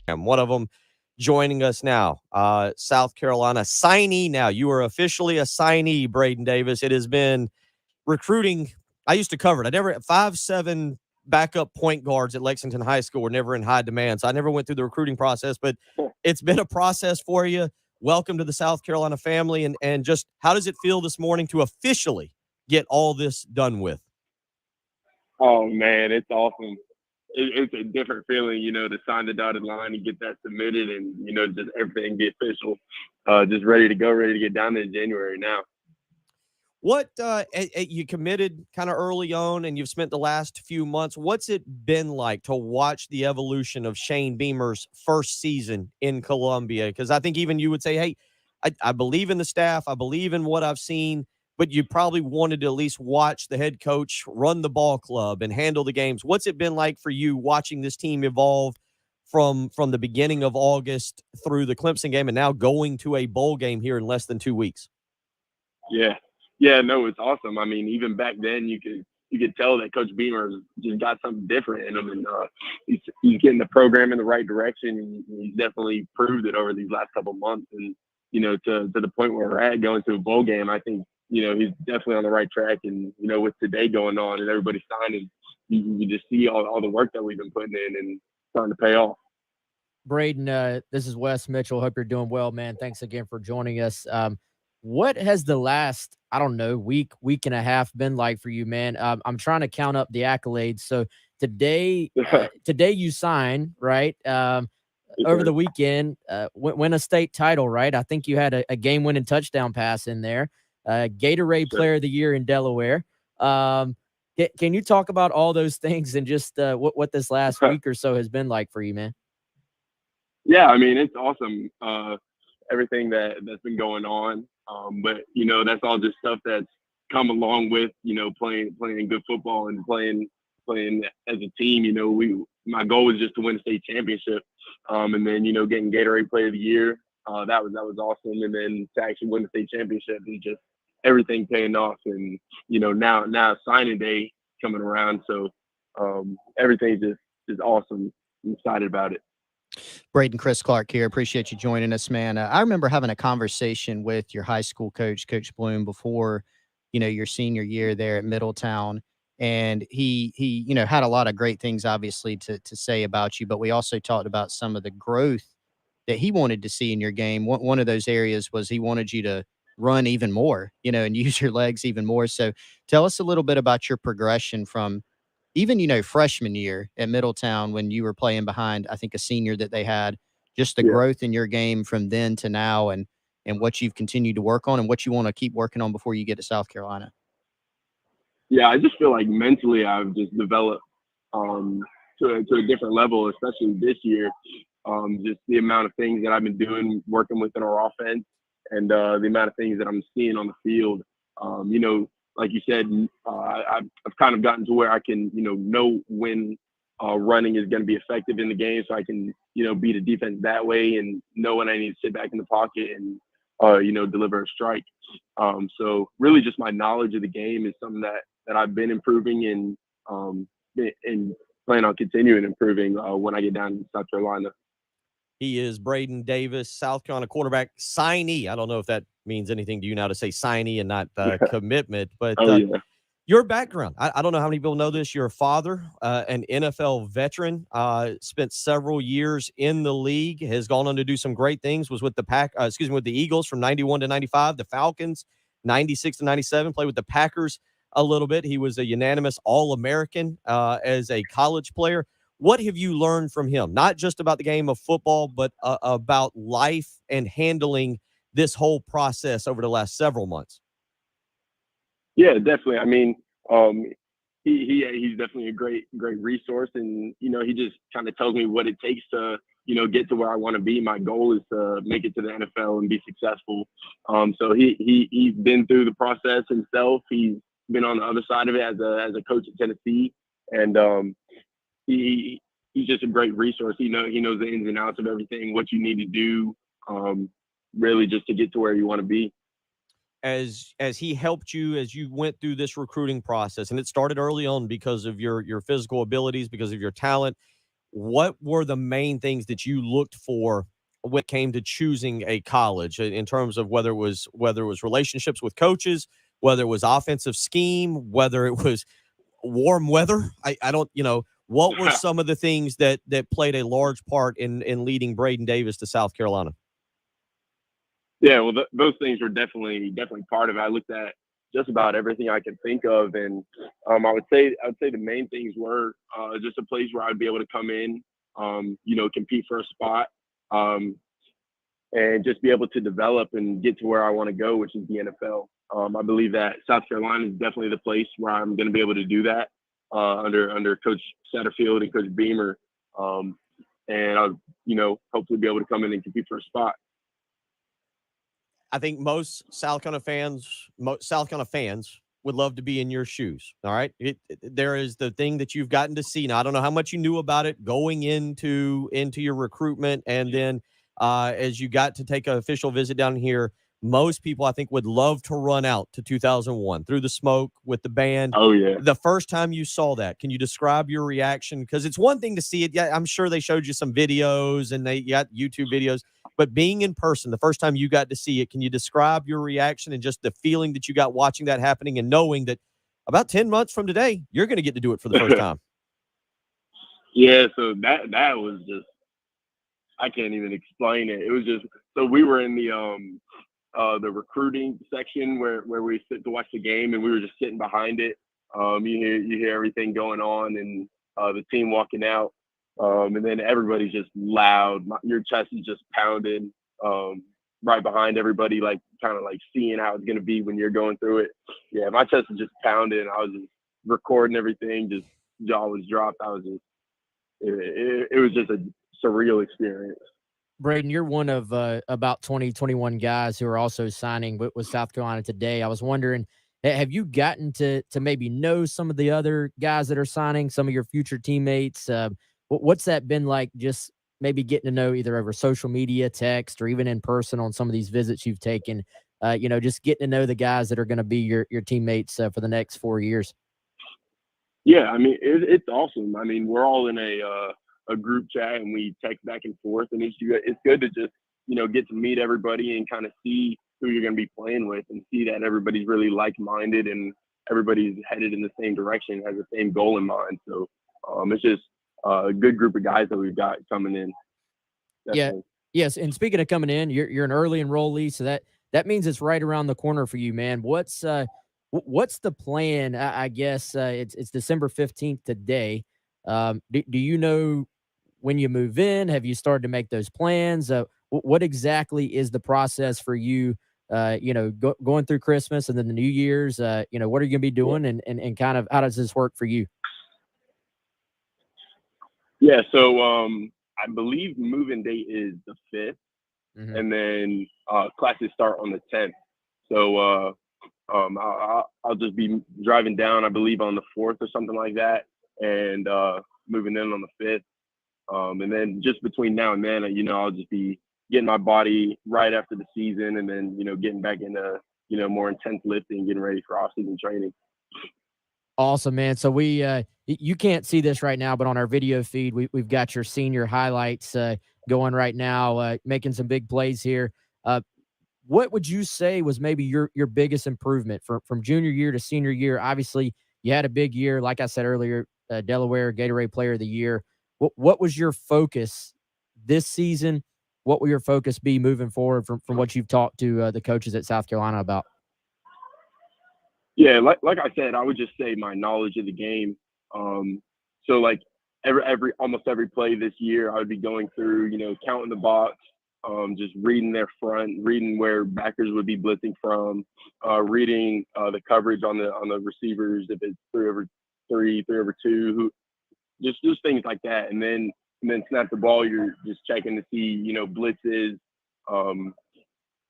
And one of them joining us now, South Carolina signee. Now you are officially a signee, Braden Davis. It has been recruiting. I used to cover it. I never 5'7" backup point guards at Lexington High School were never in high demand, so I never went through the recruiting process. But it's been a process for you. Welcome to the South Carolina family, and just how does it feel this morning to officially get all this done with? Oh man, it's awesome. It's a different feeling, to sign the dotted line and get that submitted, and just everything be official. Just ready to go, ready to get down there in January now. What you committed kind of early on, and you've spent the last few months. What's it been like to watch the evolution of Shane Beamer's first season in Columbia? Because I think even you would say, "Hey, I believe in the staff. I believe in what I've seen." But you probably wanted to at least watch the head coach run the ball club and handle the games. What's it been like for you watching this team evolve from the beginning of August through the Clemson game and now going to a bowl game here in less than 2 weeks? Yeah, yeah, no, it's awesome. I mean, even back then, you could tell that Coach Beamer just got something different in him, and he's getting the program in the right direction. And he's definitely proved it over these last couple of months, and to the point where we're at, going to a bowl game. I think he's definitely on the right track, and with today going on and everybody signing, you just see all the work that we've been putting in and starting to pay off. Braden, this is Wes Mitchell. Hope you're doing well, man. Thanks again for joining us. What has the last, I don't know, week and a half been like for you, man? I'm trying to count up the accolades. So today you sign, right? Over the weekend, win a state title, right? I think you had a game-winning touchdown pass in there. Gatorade Player of the Year in Delaware. Can you talk about all those things and just what this last week or so has been like for you, man? Yeah, I mean, it's awesome. Everything that's been going on. But that's all just stuff that's come along with playing good football and playing as a team. My goal was just to win a state championship, and then getting Gatorade Player of the Year. That was awesome, and then to actually win the state championship and just everything paying off, and now signing day coming around, so everything just is awesome. I'm excited about it. Braden, Chris Clark here. Appreciate you joining us, man. I remember having a conversation with your high school coach, Coach Bloom, before, your senior year there at Middletown. And he had a lot of great things, obviously, to say about you. But we also talked about some of the growth that he wanted to see in your game. One of those areas was he wanted you to run even more, and use your legs even more. So tell us a little bit about your progression from even, freshman year at Middletown when you were playing behind, I think, a senior that they had, just the growth in your game from then to now and what you've continued to work on and what you want to keep working on before you get to South Carolina. Yeah, I just feel like mentally I've just developed to a different level, especially this year. Just the amount of things that I've been doing, working within our offense, and the amount of things that I'm seeing on the field. Like you said, I've kind of gotten to where I can, know when running is going to be effective in the game, so I can, beat a defense that way and know when I need to sit back in the pocket and, deliver a strike. So really just my knowledge of the game is something that I've been improving and plan on continuing improving when I get down to South Carolina. He is Braden Davis, South Carolina quarterback, signee. I don't know if that means anything to you now to say signee and not commitment, but your background. I don't know how many people know this. You're a father, an NFL veteran, spent several years in the league, has gone on to do some great things, was with with the Eagles from 91 to 95, the Falcons, 96 to 97, played with the Packers a little bit. He was a unanimous All-American as a college player. What have you learned from him? Not just about the game of football, but about life and handling this whole process over the last several months. Yeah, definitely. I mean, he's definitely a great resource, and he just kind of tells me what it takes to get to where I want to be. My goal is to make it to the NFL and be successful. So he's been through the process himself. He's been on the other side of it as a coach at Tennessee, and he's just a great resource. He knows the ins and outs of everything, what you need to do, really just to get to where you want to be. As he helped you as you went through this recruiting process, and it started early on because of your physical abilities, because of your talent, what were the main things that you looked for when it came to choosing a college in terms of whether it was relationships with coaches, whether it was offensive scheme, whether it was warm weather? I don't, what were some of the things that played a large part in leading Braden Davis to South Carolina? Yeah, well, those things were definitely part of it. I looked at just about everything I could think of, and I would say the main things were just a place where I'd be able to come in, compete for a spot, and just be able to develop and get to where I want to go, which is the NFL. I believe that South Carolina is definitely the place where I'm going to be able to do that under Coach Satterfield and Coach Beamer, and I'll hopefully be able to come in and compete for a spot. I think most South Carolina fans would love to be in your shoes. All right. There is the thing that you've gotten to see. Now, I don't know how much you knew about it going into your recruitment. And then as you got to take an official visit down here, most people, I think, would love to run out to 2001 through the smoke with the band. Oh, yeah. The first time you saw that, can you describe your reaction? Because it's one thing to see it. Yeah, I'm sure they showed you some videos and they got YouTube videos. But being in person, the first time you got to see it, can you describe your reaction and just the feeling that you got watching that happening and knowing that about 10 months from today, you're going to get to do it for the first time? Yeah, so that was just, I can't even explain it. It was just, so we were in the recruiting section where we sit to watch the game, and we were just sitting behind it. You hear everything going on and the team walking out. And then everybody's just loud. Your chest is just pounding right behind everybody, like kind of like seeing how it's going to be when you're going through it. Yeah, my chest was just pounding. I was just recording everything, just jaw was dropped. It was just a surreal experience. Braden, you're one of about 20, 21 guys who are also signing with South Carolina today. I was wondering, have you gotten to maybe know some of the other guys that are signing, some of your future teammates? What's that been like, just maybe getting to know either over social media, text, or even in person on some of these visits you've taken, just getting to know the guys that are going to be your teammates for the next 4 years? Yeah, I mean, it's awesome. I mean, we're all in a group chat and we text back and forth, and it's good to just, get to meet everybody and kind of see who you're going to be playing with and see that everybody's really like-minded and everybody's headed in the same direction, has the same goal in mind. So it's just a good group of guys that we've got coming in. Definitely. Yeah. Yes. And speaking of coming in, you're an early enrollee, so that means it's right around the corner for you, man. What's the plan? I guess it's December 15th today. Do you know when you move in? Have you started to make those plans? What exactly is the process for you? Going through Christmas and then the New Year's. What are you going to be doing, and kind of how does this work for you? Yeah, so I believe move-in date is the 5th, Mm-hmm. and then classes start on the 10th. So I'll just be driving down, I believe, on the 4th or something like that, and moving in on the 5th. And then just between now and then, I'll just be getting my body right after the season, and then, getting back into, more intense lifting, getting ready for off-season training. Awesome, man. So you can't see this right now, but on our video feed, we've got your senior highlights going right now, making some big plays here. What would you say was maybe your biggest improvement from junior year to senior year? Obviously, you had a big year, like I said earlier, Delaware Gatorade Player of the Year. What was your focus this season? What will your focus be moving forward from what you've talked to the coaches at South Carolina about? Yeah, like I said, I would just say my knowledge of the game. So like almost every play this year, I would be going through, counting the box, just reading their front, reading where backers would be blitzing from, reading the coverage on the receivers if it's 3 over 3, 3 over 2, just things like that. And then snap the ball, you're just checking to see, blitzes,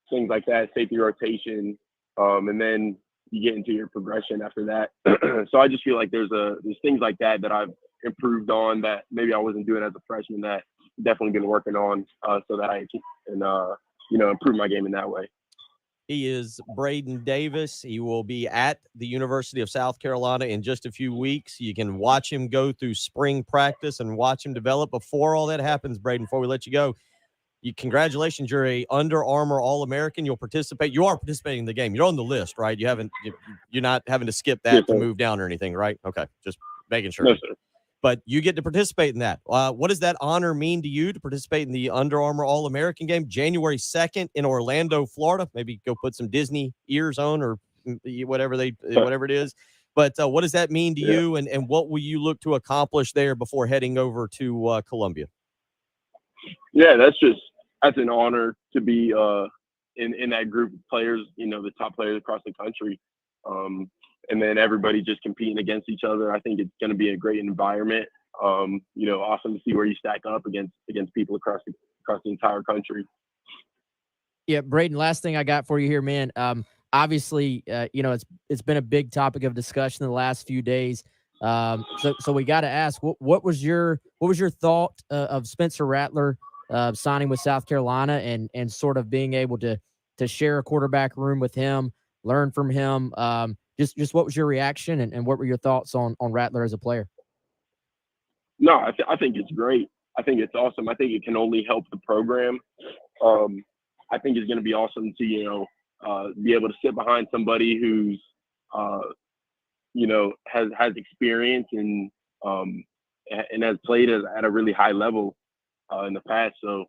things like that, safety rotation, and then you get into your progression after that. So I just feel like there's things like that I've improved on that maybe I wasn't doing as a freshman, that definitely been working on so that I can improve my game in that way. He is Braden Davis. He will be at the University of South Carolina in just a few weeks. You can watch him go through spring practice and watch him develop. Before all that happens, Braden, before we let you go, congratulations. You're a Under Armour All-American. You'll participate. You are participating in the game. You're on the list, right? You're not having to skip that to move down or anything, right? Okay, just making sure. No, sir. But you get to participate in that. What does that honor mean to you to participate in the Under Armour All-American game January 2nd in Orlando, Florida? Maybe go put some Disney ears on or whatever it is. But what does that mean to you, and what will you look to accomplish there before heading over to Columbia? Yeah, that's an honor to be in that group of players, the top players across the country. And then everybody just competing against each other. I think it's going to be a great environment. Awesome to see where you stack up against people across the entire country. Yeah, Braden, last thing I got for you here, man. Obviously, it's been a big topic of discussion in the last few days. So we got to ask, what was your thought of Spencer Rattler signing with South Carolina and sort of being able to share a quarterback room with him, learn from him? Just what was your reaction and what were your thoughts on Rattler as a player? No, I think it's great. I think it's awesome. I think it can only help the program. I think it's going to be awesome to, be able to sit behind somebody who's, has experience and has played at a really high level in the past. So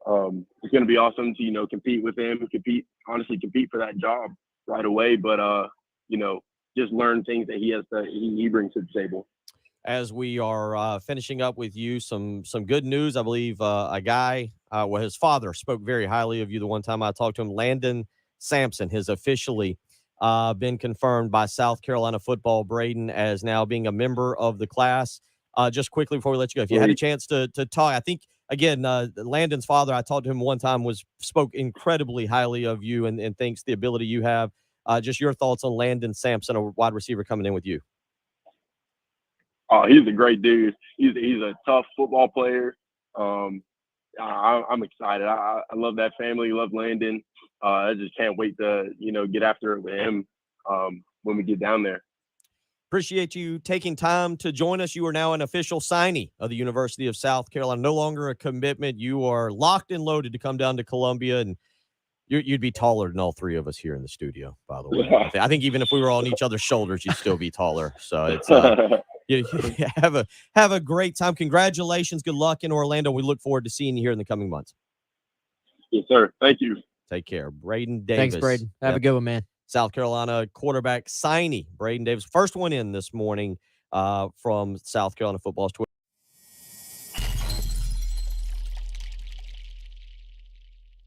it's going to be awesome to, compete with him, compete for that job right away. But, just learn things that he brings to the table. As we are finishing up with you, some good news. I believe a guy, his father spoke very highly of you the one time I talked to him. Landon Sampson has officially been confirmed by South Carolina football, Braden, as now being a member of the class. Just quickly before we let you go, if you had a chance to talk, I think, again, Landon's father, I talked to him one time, spoke incredibly highly of you and thinks the ability you have. Just your thoughts on Landon Sampson, a wide receiver coming in with you. Oh, he's a great dude. He's a tough football player. I'm excited. I love that family. Love Landon. I just can't wait to get after it with him when we get down there. Appreciate you taking time to join us. You are now an official signee of the University of South Carolina. No longer a commitment. You are locked and loaded to come down to Columbia, and you'd be taller than all three of us here in the studio, by the way. I think even if we were on each other's shoulders, you'd still be taller. So it's you have a great time. Congratulations. Good luck in Orlando. We look forward to seeing you here in the coming months. Yes, sir. Thank you. Take care. Braden Davis. Thanks, Braden. Have a good one, man. South Carolina quarterback signee, Braden Davis. First one in this morning from South Carolina football's Twitter.